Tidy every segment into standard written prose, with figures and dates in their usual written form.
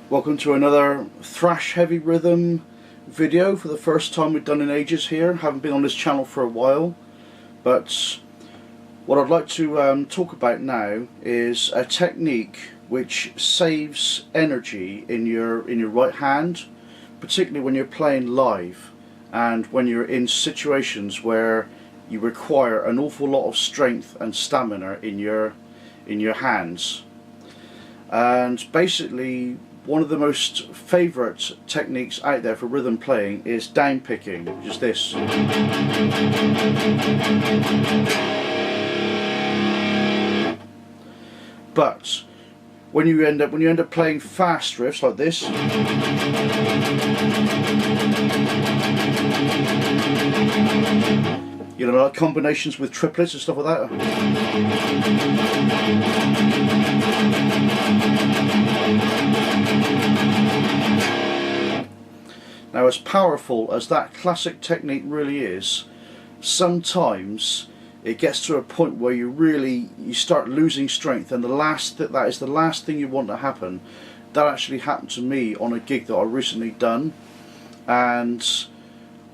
Welcome to another thrash heavy rhythm video for the first time we've done in ages here. Haven't been on this channel for a while, but what I'd like to talk about now is a technique which saves energy in your right hand, particularly when you're playing live and when you're in situations where you require an awful lot of strength and stamina in your hands. And basically, one of the most favourite techniques out there for rhythm playing is downpicking, which is this. But when you end up playing fast riffs like this, you know, like combinations with triplets and stuff like that. Now, as powerful as that classic technique really is, sometimes it gets to a point where you start losing strength, and that is the last thing you want to happen. That actually happened to me on a gig that I recently done, and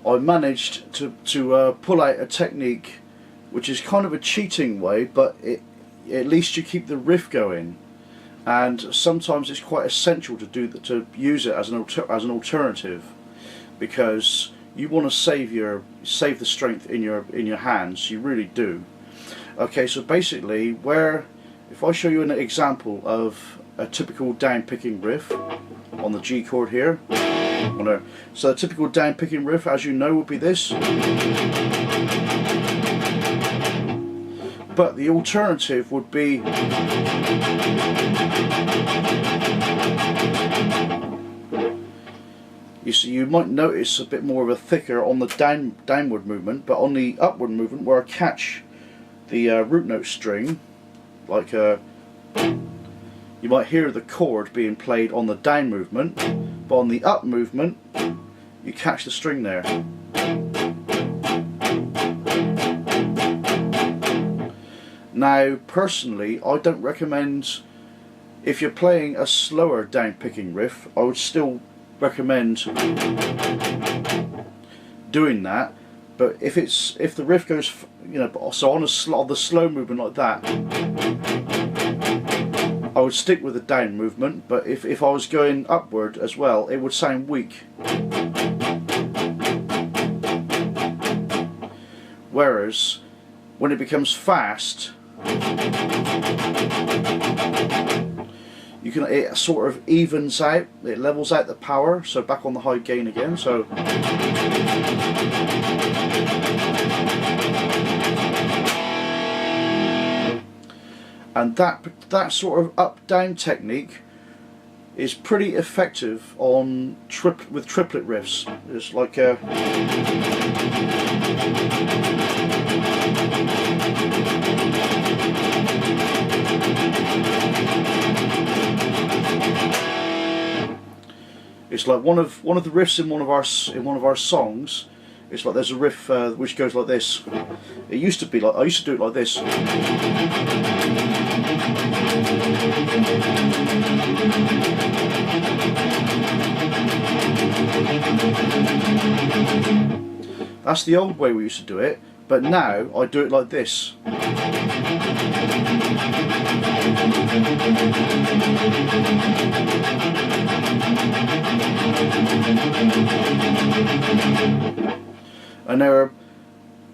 I managed to pull out a technique which is kind of a cheating way, but at least you keep the riff going. And sometimes it's quite essential to use it as an alternative, because you want to save the strength in your hands. You really do. Okay, so basically, if I show you an example of a typical downpicking riff on the G chord here. So the typical downpicking riff, as you know, would be this. But the alternative would be you might notice a bit more of a thicker on the downward movement, but on the upward movement, where I catch the root note string, like you might hear the chord being played on the down movement, but on the up movement you catch the string there. Now, personally, I don't recommend, if you're playing a slower downpicking riff, I would still recommend doing that. But if the riff goes, you know, so on the slow movement like that, I would stick with the down movement. But if I was going upward as well, it would sound weak. Whereas when it becomes fast, it sort of evens out, it levels out the power, so back on the high gain again. So and that sort of up down technique is pretty effective on with triplet riffs. It's like it's like one of the riffs in one of our songs. It's like there's a riff which goes like this. It used to be like, I used to do it like this. That's the old way we used to do it, but now I do it like this.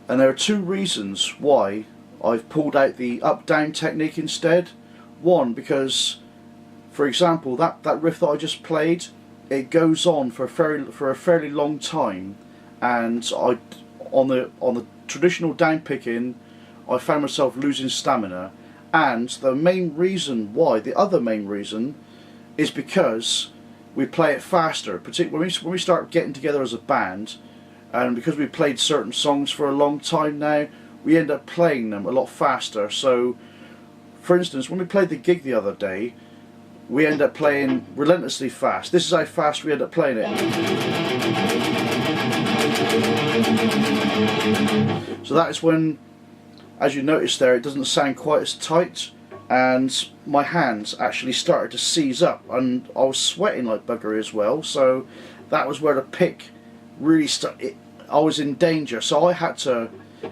And there are two reasons why I've pulled out the up-down technique instead. One, because, for example, that riff that I just played, it goes on for a fairly long time, and on the traditional downpicking, I found myself losing stamina. And the other main reason, is because we play it faster, particularly when we start getting together as a band. And because we've played certain songs for a long time now, we end up playing them a lot faster. So, for instance, when we played the gig the other day, we end up playing relentlessly fast. This is how fast we end up playing it. So that is when, as you notice there, it doesn't sound quite as tight. and my hands actually started to seize up, and I was sweating like buggery as well. So that was where the pick really started. I was in danger, so I had to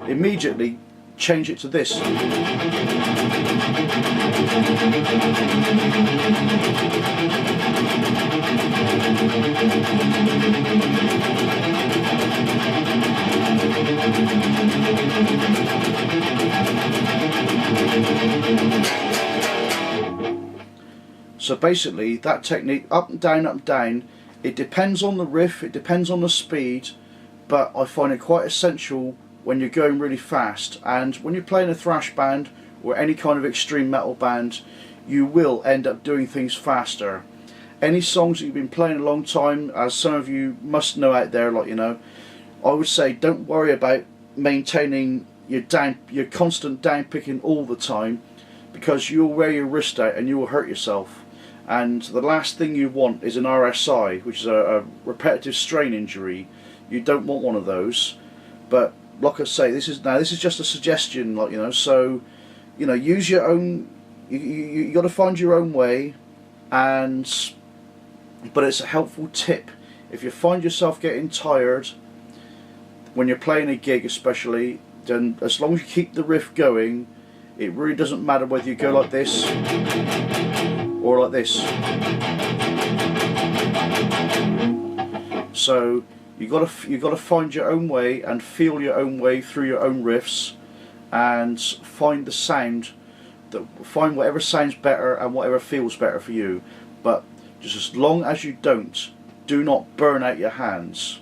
immediately change it to this. So basically that technique, up and down, it depends on the riff, it depends on the speed, but I find it quite essential when you're going really fast. And when you're playing a thrash band or any kind of extreme metal band, you will end up doing things faster. Any songs that you've been playing a long time, as some of you must know out there, like, you know, I would say don't worry about maintaining your constant down picking all the time, because you'll wear your wrist out and you will hurt yourself. And the last thing you want is an RSI, which is a repetitive strain injury. You don't want one of those. But like I say, this is just a suggestion, like, you know. So, you know, use your own. You got to find your own way, but it's a helpful tip if you find yourself getting tired when you're playing a gig, especially. Then, as long as you keep the riff going, it really doesn't matter whether you go like this or like this. So you got to find your own way and feel your own way through your own riffs, and find the sound find whatever sounds better and whatever feels better for you. But just as long as you do not burn out your hands.